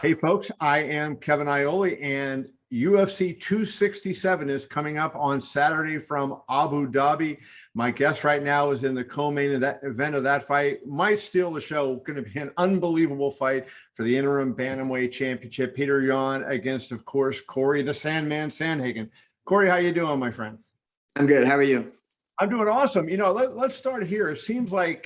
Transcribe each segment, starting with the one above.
Hey folks, I am Kevin Iole, and UFC 267 is coming up on Saturday from Abu Dhabi. My guest right now is in the co-main of that event of that fight. Might steal the show. Going to be an unbelievable fight for the interim bantamweight championship. Petr Yan against, of course, Cory the Sandman Sandhagen. Cory, how you doing, my friend? I'm good. How are you? I'm doing awesome. Let's start here. It seems like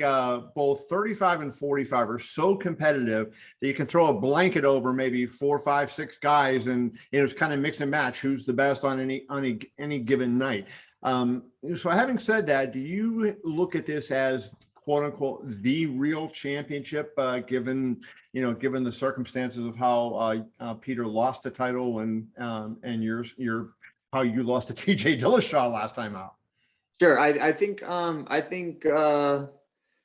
both 35 and 45 are so competitive that you can throw a blanket over maybe 4, 5, 6 guys, and it's kind of mix and match who's the best on any given night. So, having said that, do you look at this as "quote unquote" the real championship, given the circumstances of how Petr lost the title and your how you lost to TJ Dillashaw last time out? Sure. I think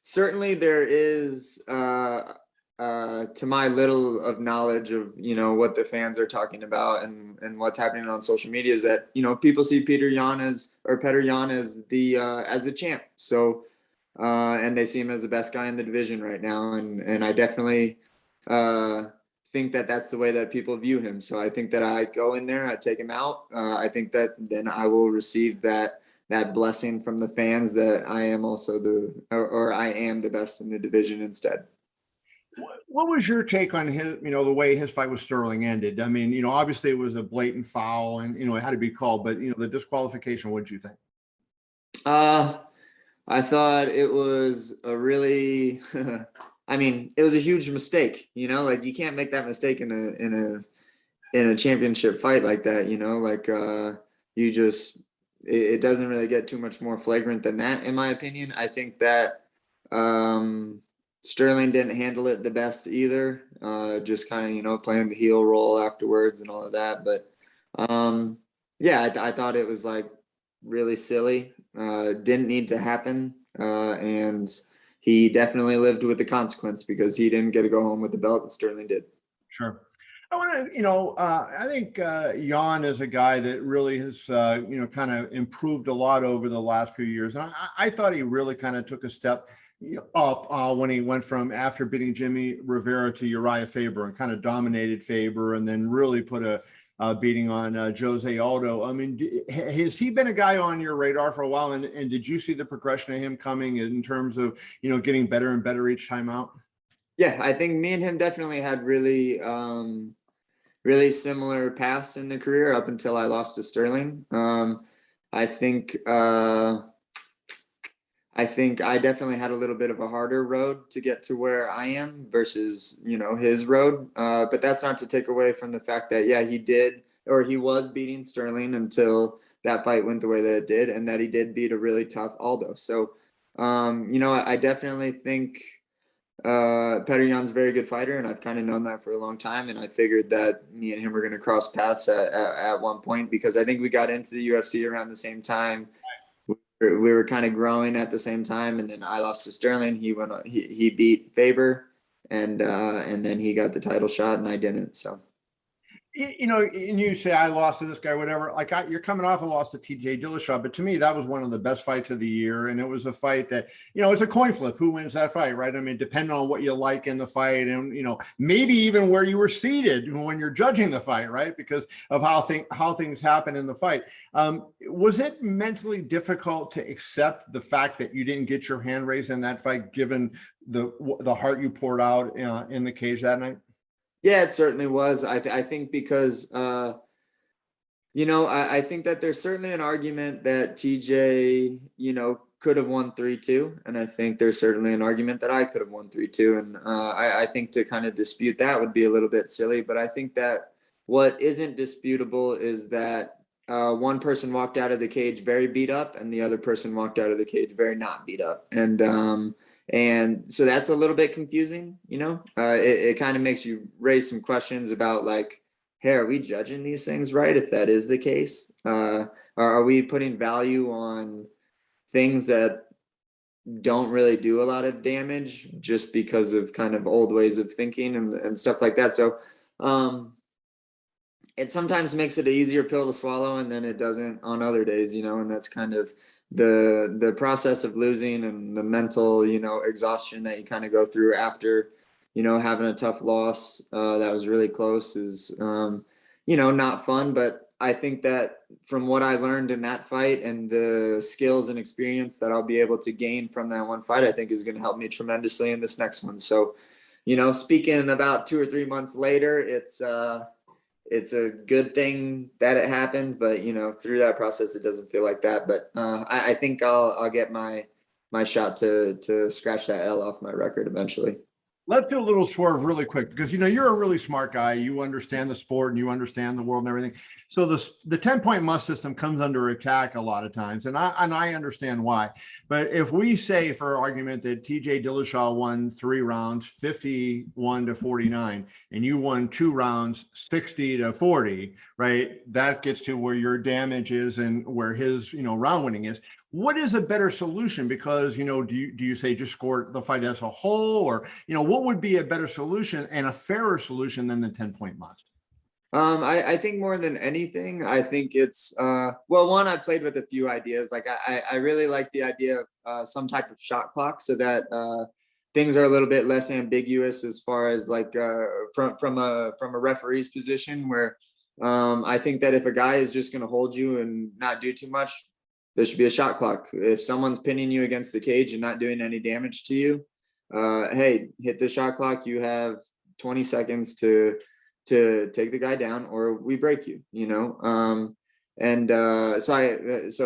certainly there is to my little of knowledge of what the fans are talking about and what's happening on social media is that people see Petr Yan as the champ. So and they see him as the best guy in the division right now, and I definitely think that that's the way that people view him. So I think that I go in there, I take him out. I think that then I will receive that blessing from the fans that I am also I am the best in the division instead. What was your take on his, the way his fight with Sterling ended? I mean, obviously it was a blatant foul and, it had to be called, but, the disqualification, what did you think? I thought it was a really, I mean, it was a huge mistake, like you can't make that mistake in a championship fight like that, it doesn't really get too much more flagrant than that, in my opinion. I think that Sterling didn't handle it the best either. Just kind of, playing the heel role afterwards and all of that. But yeah, I thought it was like really silly. Didn't need to happen. And he definitely lived with the consequence because he didn't get to go home with the belt that Sterling did. Sure. I want to, I think Yan is a guy that really has, kind of improved a lot over the last few years. And I thought he really kind of took a step up when he went from after beating Jimmy Rivera to Uriah Faber and kind of dominated Faber and then really put a beating on Jose Aldo. I mean, has he been a guy on your radar for a while? And did you see the progression of him coming in terms of, getting better and better each time out? Yeah, I think me and him definitely had really similar paths in the career up until I lost to Sterling. I think I definitely had a little bit of a harder road to get to where I am versus, his road. But that's not to take away from the fact that, yeah, he was beating Sterling until that fight went the way that it did, and that he did beat a really tough Aldo. So, I definitely think Petr Yan's a very good fighter, and I've kind of known that for a long time. And I figured that me and him were going to cross paths at one point because I think we got into the UFC around the same time. We were kind of growing at the same time, and then I lost to Sterling. He beat Faber, and then he got the title shot, and I didn't. So. And you say I lost to this guy, whatever. Like you're coming off a loss to TJ Dillashaw, but to me that was one of the best fights of the year, and it was a fight that it's a coin flip. Who wins that fight, right? I mean, depending on what you like in the fight, and maybe even where you were seated when you're judging the fight, right? Because of how things happen in the fight. Was it mentally difficult to accept the fact that you didn't get your hand raised in that fight, given the heart you poured out in the cage that night? Yeah, it certainly was. I think because, I think that there's certainly an argument that TJ, could have won 3-2. And I think there's certainly an argument that I could have won 3-2. And I think to kind of dispute that would be a little bit silly. But I think that what isn't disputable is that one person walked out of the cage very beat up and the other person walked out of the cage very not beat up. And so that's a little bit confusing, it kind of makes you raise some questions about like, hey, are we judging these things right? If that is the case, or are we putting value on things that don't really do a lot of damage just because of kind of old ways of thinking and stuff like that? So, it sometimes makes it an easier pill to swallow and then it doesn't on other days, and that's kind of the process of losing and the mental, exhaustion that you kind of go through after, having a tough loss that was really close is, not fun. But I think that from what I learned in that fight and the skills and experience that I'll be able to gain from that one fight, I think is going to help me tremendously in this next one. So, speaking about 2 or 3 months later, it's a good thing that it happened, but through that process, it doesn't feel like that. But I think I'll get my shot to scratch that L off my record eventually. Let's do a little swerve really quick because you're a really smart guy. You understand the sport and you understand the world and everything. So the 10-point must system comes under attack a lot of times, and I understand why. But if we say, for argument, that TJ Dillashaw won 3 rounds, 51-49, and you won 2 rounds, 60-40, right? That gets to where your damage is and where his round winning is. What is a better solution? Because, do you say just score the fight as a whole, or, what would be a better solution and a fairer solution than the 10-point must? I think more than anything, I think it's, one, I played with a few ideas. Like I really like the idea of some type of shot clock so that things are a little bit less ambiguous as far as like from a referee's position, where I think that if a guy is just going to hold you and not do too much, there should be a shot clock. If someone's pinning you against the cage and not doing any damage to you, hey, hit the shot clock. You have 20 seconds to take the guy down, or we break you. So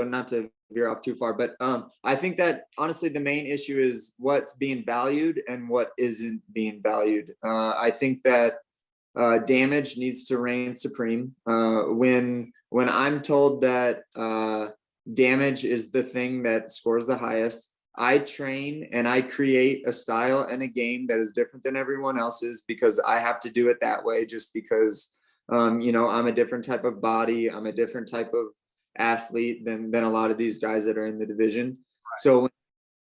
not to veer off too far, but I think that honestly the main issue is what's being valued and what isn't being valued. I think that damage needs to reign supreme. When I'm told that damage is the thing that scores the highest, I train and I create a style and a game that is different than everyone else's because I have to do it that way, just because I'm a different type of body, I'm a different type of athlete than a lot of these guys that are in the division. So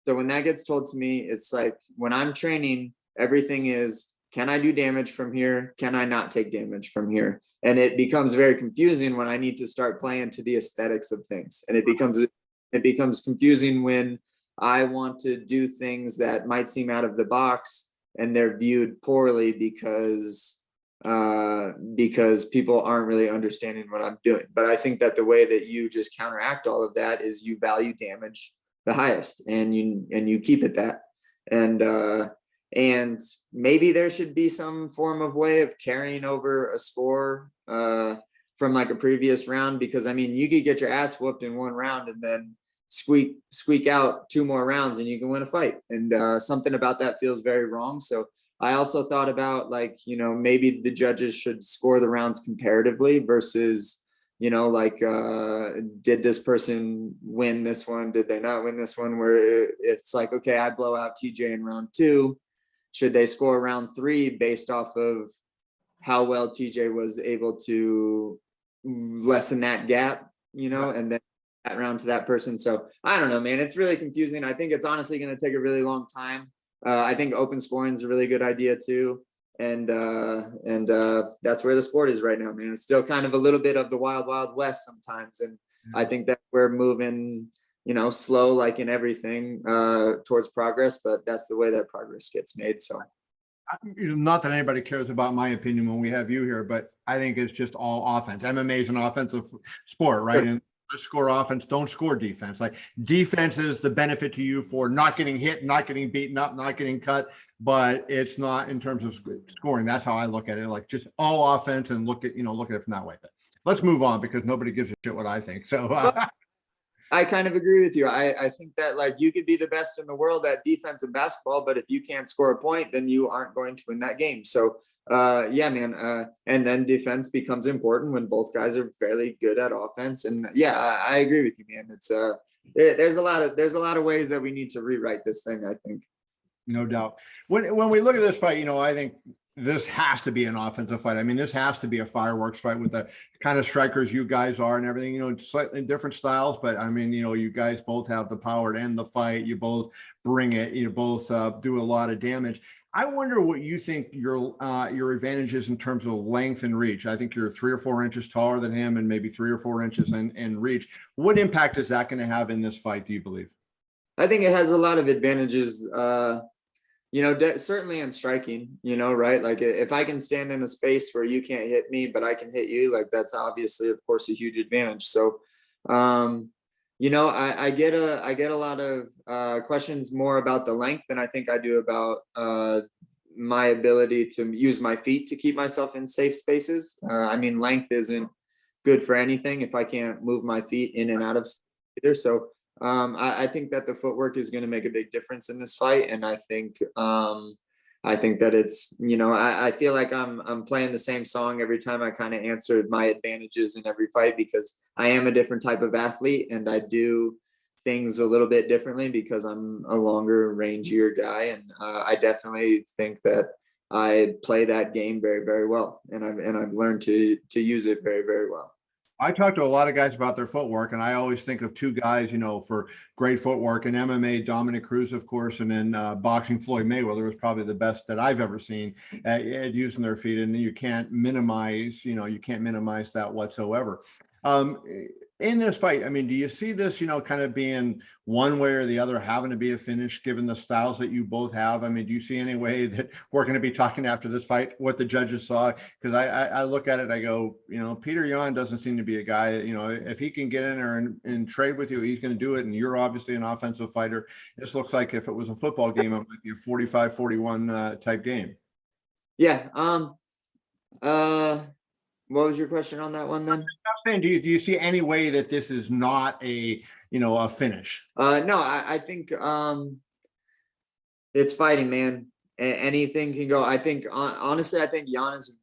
when that gets told to me, it's like when I'm training, everything is, can I do damage from here? Can I not take damage from here? And it becomes very confusing when I need to start playing to the aesthetics of things. And it becomes confusing when I want to do things that might seem out of the box and they're viewed poorly because people aren't really understanding what I'm doing. But I think that the way that you just counteract all of that is you value damage the highest and you keep it that. And maybe there should be some form of way of carrying over a score from like a previous round, because I mean, you could get your ass whooped in 1 round and then squeak out 2 more rounds and you can win a fight. And something about that feels very wrong. So I also thought about like, maybe the judges should score the rounds comparatively versus, did this person win this one? Did they not win this one? Where it's like, okay, I blow out TJ in round 2. Should they score round 3 based off of how well TJ was able to lessen that gap, and then that round to that person? So I don't know, man. It's really confusing. I think it's honestly going to take a really long time. I think open scoring is a really good idea too. And that's where the sport is right now, man. It's still kind of a little bit of the wild, wild west sometimes. And I think that we're moving, slow, like in everything, towards progress, but that's the way that progress gets made. So not that anybody cares about my opinion when we have you here, but I think it's just all offense. MMA is an offensive sport, right? Sure. And let's score offense, don't score defense. Like defense is the benefit to you for not getting hit, not getting beaten up, not getting cut, but it's not in terms of scoring. That's how I look at it. Like just all offense and look at it from that way. But let's move on because nobody gives a shit what I think. So I kind of agree with you. I think that like you could be the best in the world at defense in basketball, but if you can't score a point, then you aren't going to win that game. So yeah, man. And then defense becomes important when both guys are fairly good at offense. And yeah, I agree with you, man. It's there's a lot of ways that we need to rewrite this thing, I think. No doubt. When we look at this fight, I think this has to be an offensive fight. I mean, this has to be a fireworks fight with the kind of strikers you guys are and everything, slightly different styles, but I mean, you guys both have the power to end the fight. You both bring it, you both do a lot of damage. I wonder what you think your advantage is in terms of length and reach. I think you're 3 or 4 inches taller than him and maybe 3 or 4 inches in reach. What impact is that going to have in this fight, do you believe? I think it has a lot of advantages. You know, certainly in striking, you know, right? Like if I can stand in a space where you can't hit me, but I can hit you, like that's obviously, of course, a huge advantage. So, um, you know, I get a lot of questions more about the length than I think I do about my ability to use my feet to keep myself in safe spaces. I mean, length isn't good for anything if I can't move my feet in and out of either. So I think that the footwork is going to make a big difference in this fight, and I think that it's, you know, I feel like I'm playing the same song every time I kind of answered my advantages in every fight, because I am a different type of athlete and I do things a little bit differently because I'm a longer, rangier guy, and I definitely think that I play that game very, very well, and I've learned to use it very, very well. I talk to a lot of guys about their footwork, and I always think of two guys, you know, for great footwork. In MMA, Dominic Cruz, of course, and then boxing, Floyd Mayweather was probably the best that I've ever seen at using their feet. And you can't minimize, you know, you can't minimize that whatsoever. Um, in this fight, I mean, do you see this, you know, kind of being one way or the other, having to be a finish given the styles that you both have? I mean, do you see any way that we're going to be talking after this fight, what the judges saw? Because I look at it, I go, you know, Petr Yan doesn't seem to be a guy, you know, if he can get in there and trade with you, he's going to do it. And you're obviously an offensive fighter. This looks like if it was a football game, it might be a 45-41 type game. Yeah. What was your question on that one then? I'm saying, do you see any way that this is not a, you know, a finish? No, I think it's fighting, man. Anything can go. I think honestly, I think Jan is,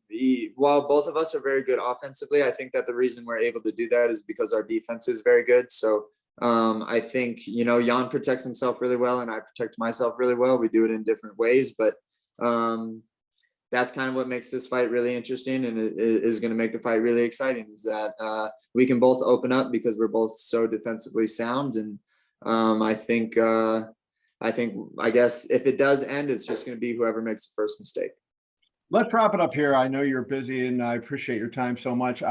while both of us are very good offensively, I think that the reason we're able to do that is because our defense is very good. So I think, you know, Jan protects himself really well and I protect myself really well. We do it in different ways, but that's kind of what makes this fight really interesting, and it is going to make the fight really exciting, is that we can both open up because we're both so defensively sound. And I guess if it does end, it's just going to be whoever makes the first mistake. Let's wrap it up here. I know you're busy and I appreciate your time so much.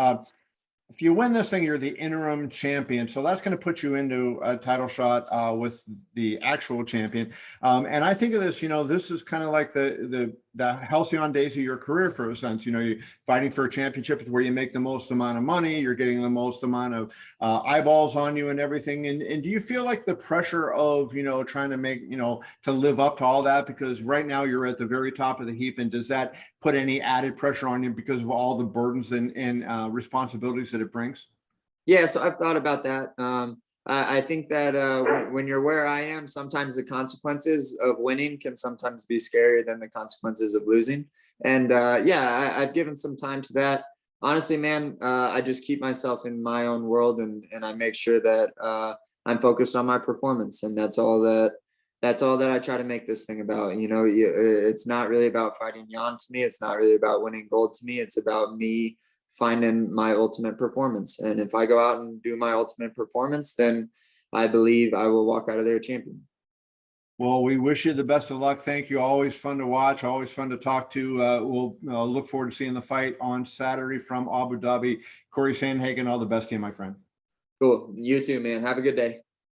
If you win this thing, you're the interim champion. So that's going to put you into a title shot with the actual champion. And I think of this, you know, this is kind of like the halcyon days of your career, for a sense. You know, you're fighting for a championship is where you make the most amount of money. You're getting the most amount of eyeballs on you and everything. And do you feel like the pressure of, you know, trying to make, you know, to live up to all that? Because right now you're at the very top of the heap. And does that put any added pressure on you because of all the burdens and responsibilities that it brings? Yeah, so I've thought about that. I think that when you're where I am, sometimes the consequences of winning can sometimes be scarier than the consequences of losing. And yeah, I've given some time to that. Honestly, man, I just keep myself in my own world, and I make sure that I'm focused on my performance, and that's all that I try to make this thing about. You know, it's not really about fighting Jan to me. It's not really about winning gold to me. It's about me finding my ultimate performance. And if I go out and do my ultimate performance, then I believe I will walk out of there a champion. Well, we wish you the best of luck. Thank you. Always fun to watch. Always fun to talk to. We'll look forward to seeing the fight on Saturday from Abu Dhabi. Cory Sandhagen, all the best to you, my friend. Cool. You too, man. Have a good day.